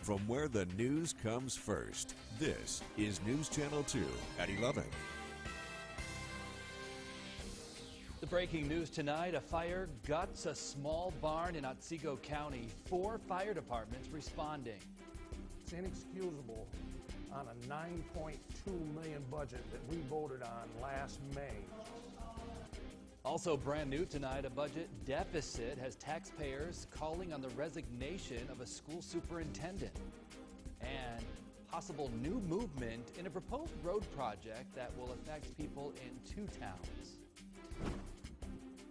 From where the news comes first, this is News Channel 2 at 11. The breaking news tonight, a fire guts a small barn in Otsego County. 4 fire departments responding. It's inexcusable on a $9.2 million budget that we voted on last May. Also brand new tonight, a budget deficit has taxpayers calling on the resignation of a school superintendent. And possible new movement in a proposed road project that will affect people in 2 towns.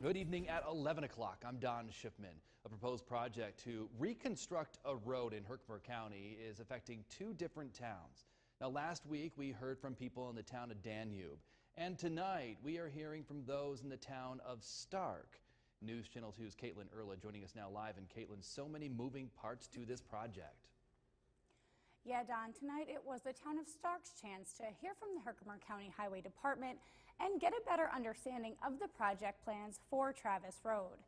Good evening at 11 o'clock. I'm Don Schiffman. A proposed project to reconstruct a road in Herkimer County is affecting 2 different towns. Now, last week we heard from people in the town of Danube. And tonight we are hearing from those in the town of Stark. News Channel 2's Caitlin Erla joining us now live. And Caitlin, so many moving parts to this project. Yeah, Don, tonight it was the town of Stark's chance to hear from the Herkimer County Highway Department and get a better understanding of the project plans for Travis Road.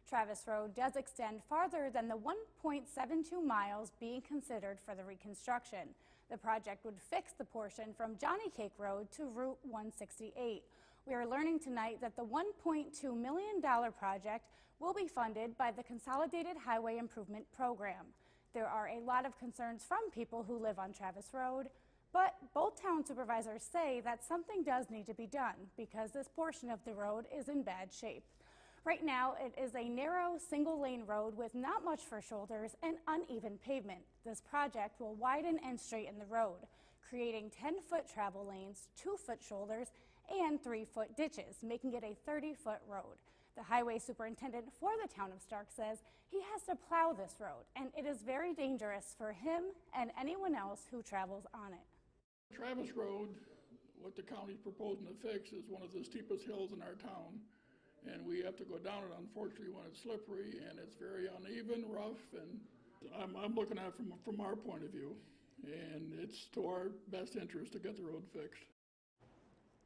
Travis Road does extend farther than the 1.72 miles being considered for the reconstruction. The project would fix the portion from Johnny Cake Road to Route 168. We are learning tonight that the $1.2 million project will be funded by the Consolidated Highway Improvement Program. There are a lot of concerns from people who live on Travis Road, but both town supervisors say that something does need to be done because this portion of the road is in bad shape. Right now, it is a narrow single-lane road with not much for shoulders and uneven pavement. This project will widen and straighten the road, creating 10-foot travel lanes, 2-foot shoulders, and 3-foot ditches, making it a 30-foot road. The highway superintendent for the town of Stark says he has to plow this road, and it is very dangerous for him and anyone else who travels on it. Travis Road, what the county's proposing to fix, is one of the steepest hills in our town. And we have to go down it, unfortunately, when it's slippery and it's very uneven, rough, and I'm looking at it from our point of view. And it's to our best interest to get the road fixed.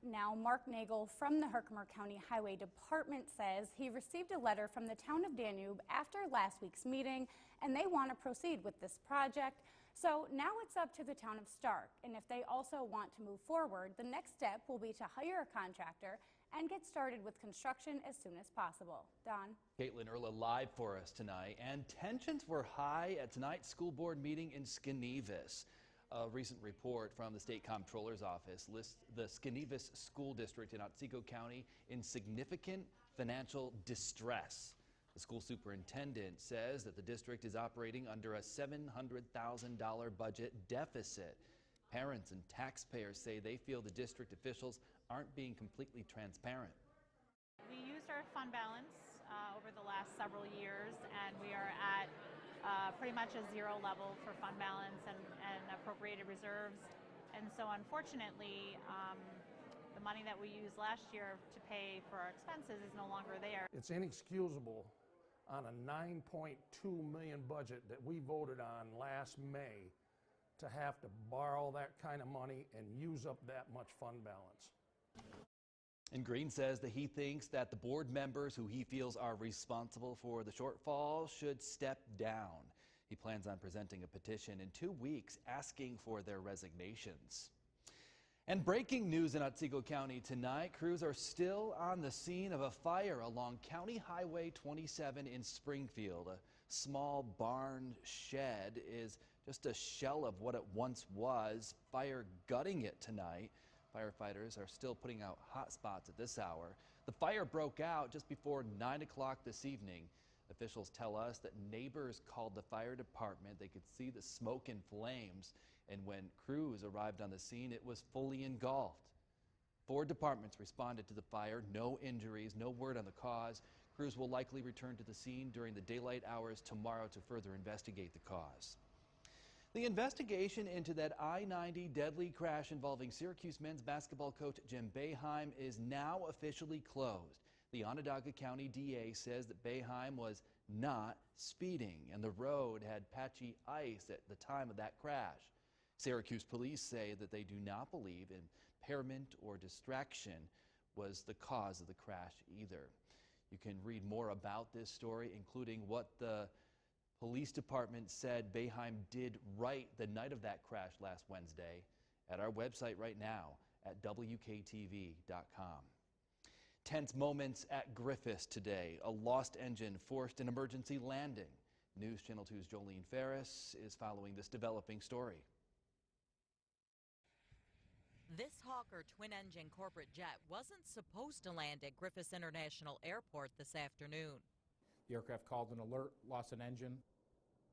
Now, Mark Nagel from the Herkimer County Highway Department says he received a letter from the town of Danube after last week's meeting, and they want to proceed with this project. So now it's up to the town of Stark, and if they also want to move forward, the next step will be to hire a contractor and get started with construction as soon as possible. Don? Caitlin Erla live for us tonight. And tensions were high at tonight's school board meeting in Skenevis. A recent report from the state comptroller's office lists the Skenevis school district in Otsego County in significant financial distress. The school superintendent says that the district is operating under a $700,000 budget deficit. Parents and taxpayers say they feel the district officials aren't being completely transparent. We used our fund balance over the last several years, and we are at pretty much a 0 level for fund balance and appropriated reserves. And so unfortunately, the money that we used last year to pay for our expenses is no longer there. It's inexcusable on a $9.2 million budget that we voted on last May to have to borrow that kind of money and use up that much fund balance. And Green says that he thinks that the board members who he feels are responsible for the shortfall should step down. He plans on presenting a petition in 2 weeks asking for their resignations. And breaking news in Otsego County tonight, crews are still on the scene of a fire along County Highway 27 in Springfield. A small barn shed is just a shell of what it once was. Fire gutting it tonight. Firefighters are still putting out hot spots at this hour. The fire broke out just before 9 o'clock this evening. Officials tell us that neighbors called the fire department. They could see the smoke and flames, and when crews arrived on the scene, it was fully engulfed. 4 departments responded to the fire. No injuries, no word on the cause. Crews will likely return to the scene during the daylight hours tomorrow to further investigate the cause. The investigation into that I-90 deadly crash involving Syracuse men's basketball coach Jim Boeheim is now officially closed. The Onondaga County DA says that Boeheim was not speeding and the road had patchy ice at the time of that crash. Syracuse police say that they do not believe impairment or distraction was the cause of the crash either. You can read more about this story, including what the Police department said Boeheim did right the night of that crash last Wednesday. At our website right now at WKTV.com. Tense moments at Griffiths today. A lost engine forced an emergency landing. News Channel 2's Jolene Ferris is following this developing story. This Hawker twin-engine corporate jet wasn't supposed to land at Griffiths International Airport this afternoon. The aircraft called an alert, lost an engine.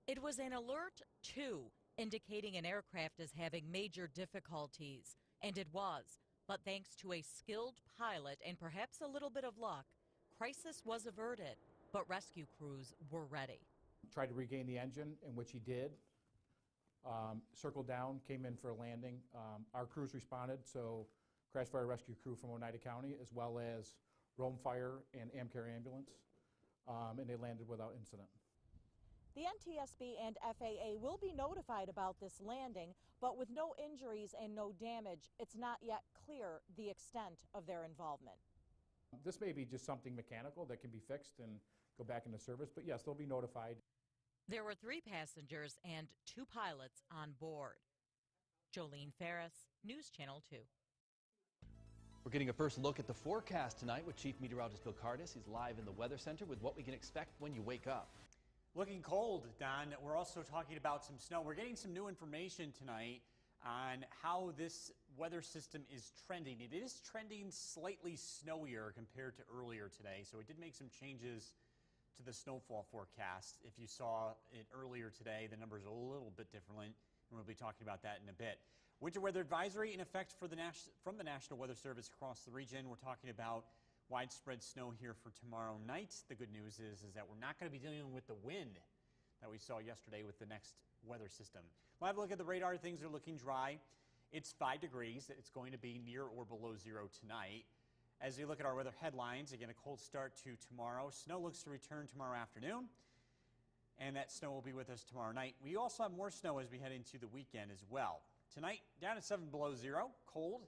It was an alert 2, indicating an aircraft is having major difficulties. And it was. But thanks to a skilled pilot and perhaps a little bit of luck, crisis was averted. But rescue crews were ready. Tried to regain the engine, in which he did. Circled down, came in for a landing. Our crews responded, so Crash Fire Rescue Crew from Oneida County, as well as Rome Fire and Amcare Ambulance, and they landed without incident. The NTSB and FAA will be notified about this landing, but with no injuries and no damage, it's not yet clear the extent of their involvement. This may be just something mechanical that can be fixed and go back into service, but yes, they'll be notified. There were 3 passengers and 2 pilots on board. Jolene Ferris, News Channel 2. We're getting a first look at the forecast tonight with Chief Meteorologist Bill Cardis. He's live in the Weather Center with what we can expect when you wake up. Looking cold, Don. We're also talking about some snow. We're getting some new information tonight on how this weather system is trending. It is trending slightly snowier compared to earlier today, so it did make some changes to the snowfall forecast. If you saw it earlier today, the numbers are a little bit different, and we'll be talking about that in a bit. Winter weather advisory in effect from the National Weather Service across the region. We're talking about widespread snow here for tomorrow night. The good news is that we're not going to be dealing with the wind that we saw yesterday with the next weather system. We'll have a look at the radar. Things are looking dry. It's 5 degrees. It's going to be near or below 0 tonight. As we look at our weather headlines, again, a cold start to tomorrow. Snow looks to return tomorrow afternoon, and that snow will be with us tomorrow night. We also have more snow as we head into the weekend as well. Tonight, down at 7 below 0, cold.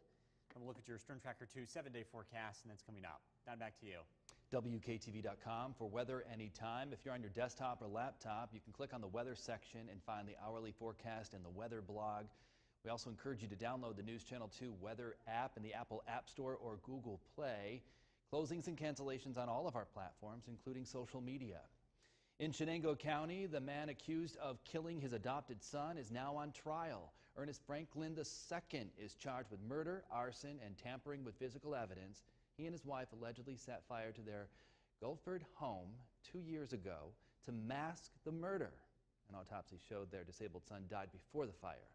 And we'll look at your Storm Tracker 2 7-day forecast, and that's coming up. Don, back to you. WKTV.com for weather anytime. If you're on your desktop or laptop, you can click on the weather section and find the hourly forecast and the weather blog. We also encourage you to download the News Channel 2 weather app in the Apple App Store or Google Play. Closings and cancellations on all of our platforms, including social media. In Shenango County, the man accused of killing his adopted son is now on trial. Ernest Franklin II is charged with murder, arson, and tampering with physical evidence. He and his wife allegedly set fire to their Guilford home 2 years ago to mask the murder. An autopsy showed their disabled son died before the fire.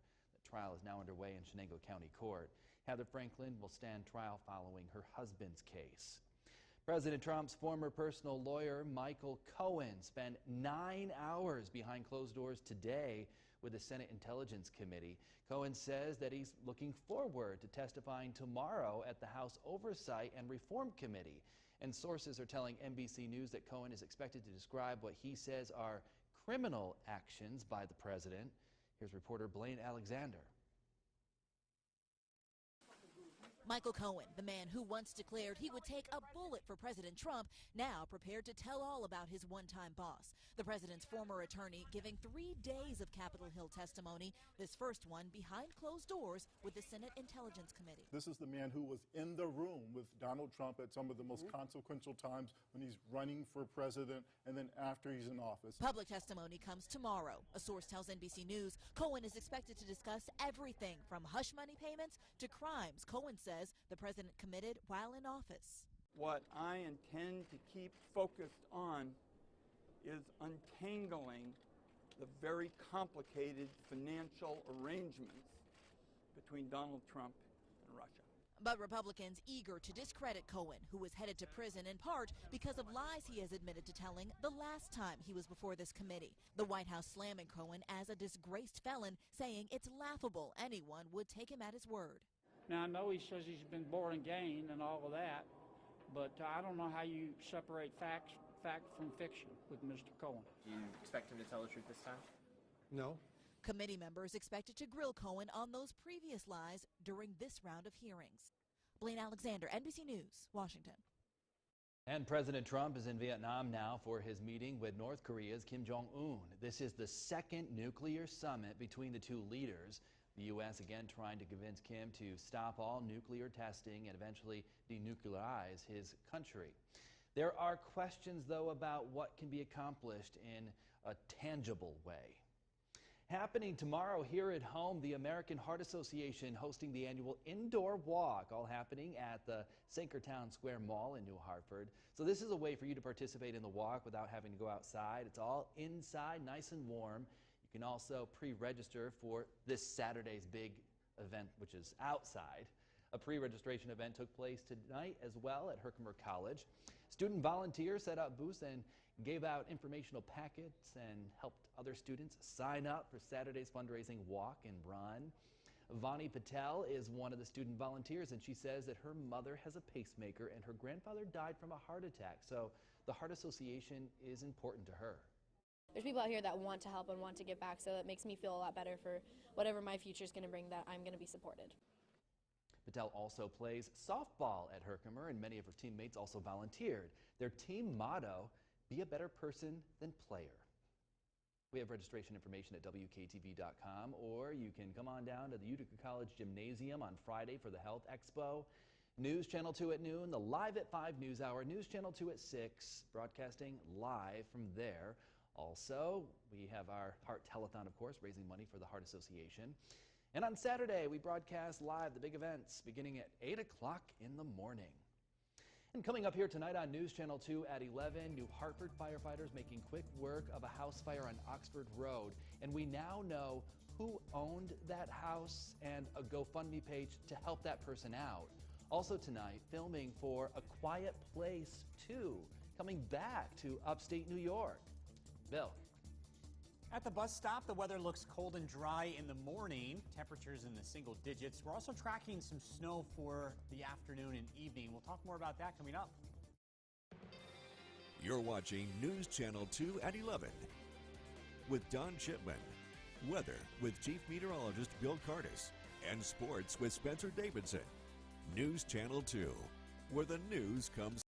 The trial is now underway in Shenango County Court. Heather Franklin will stand trial following her husband's case. President Trump's former personal lawyer, Michael Cohen, spent 9 hours behind closed doors today with the Senate Intelligence Committee. Cohen says that he's looking forward to testifying tomorrow at the House Oversight and Reform Committee. And sources are telling NBC News that Cohen is expected to describe what he says are criminal actions by the president. Here's reporter Blaine Alexander. Michael Cohen, the man who once declared he would take a bullet for President Trump, now prepared to tell all about his one-time boss. The president's former attorney giving 3 days of Capitol Hill testimony, this first one behind closed doors with the Senate Intelligence Committee. This is the man who was in the room with Donald Trump at some of the most consequential times when he's running for president and then after he's in office. Public testimony comes tomorrow. A source tells NBC News Cohen is expected to discuss everything from hush money payments to crimes Cohen says the president committed while in office. What I intend to keep focused on is untangling the very complicated financial arrangements between Donald Trump and Russia. But Republicans eager to discredit Cohen, who was headed to prison in part because of lies he has admitted to telling the last time he was before this committee. The White House slamming Cohen as a disgraced felon, saying it's laughable anyone would take him at his word. Now, I know he says he's been born again and all of that, but I don't know how you separate fact from fiction with Mr. Cohen. Do you expect him to tell the truth this time? No. Committee members expected to grill Cohen on those previous lies during this round of hearings. Blaine Alexander, NBC News, Washington. And President Trump is in Vietnam now for his meeting with North Korea's Kim Jong-un. This is the second nuclear summit between the two leaders. The U.S. again trying to convince Kim to stop all nuclear testing and eventually denuclearize his country. There are questions, though, about what can be accomplished in a tangible way. Happening tomorrow here at home, the American Heart Association hosting the annual indoor walk, all happening at the Sankertown Square Mall in New Hartford. So this is a way for you to participate in the walk without having to go outside. It's all inside, nice and warm. You can also pre-register for this Saturday's big event, which is outside. A pre-registration event took place tonight as well at Herkimer College. Student volunteers set up booths and gave out informational packets and helped other students sign up for Saturday's fundraising walk and run. Vani Patel is one of the student volunteers, and she says that her mother has a pacemaker and her grandfather died from a heart attack. So the Heart Association is important to her. There's people out here that want to help and want to give back, so it makes me feel a lot better for whatever my future is going to bring, that I'm going to be supported. Patel also plays softball at Herkimer, and many of her teammates also volunteered. Their team motto, be a better person than player. We have registration information at WKTV.com, or you can come on down to the Utica College Gymnasium on Friday for the Health Expo. News Channel 2 at noon, the Live at 5 News Hour, News Channel 2 at 6, broadcasting live from there. Also, we have our Heart Telethon, of course, raising money for the Heart Association. And on Saturday, we broadcast live the big events beginning at 8 o'clock in the morning. And coming up here tonight on News Channel 2 at 11, New Hartford firefighters making quick work of a house fire on Oxford Road. And we now know who owned that house and a GoFundMe page to help that person out. Also tonight, filming for A Quiet Place 2, coming back to upstate New York. Bill. At the bus stop, the weather looks cold and dry in the morning. Temperatures in the single digits. We're also tracking some snow for the afternoon and evening. We'll talk more about that coming up. You're watching News Channel 2 at 11 with Don Shipman. Weather with Chief Meteorologist Bill Cardis. And sports with Spencer Davidson. News Channel 2, where the news comes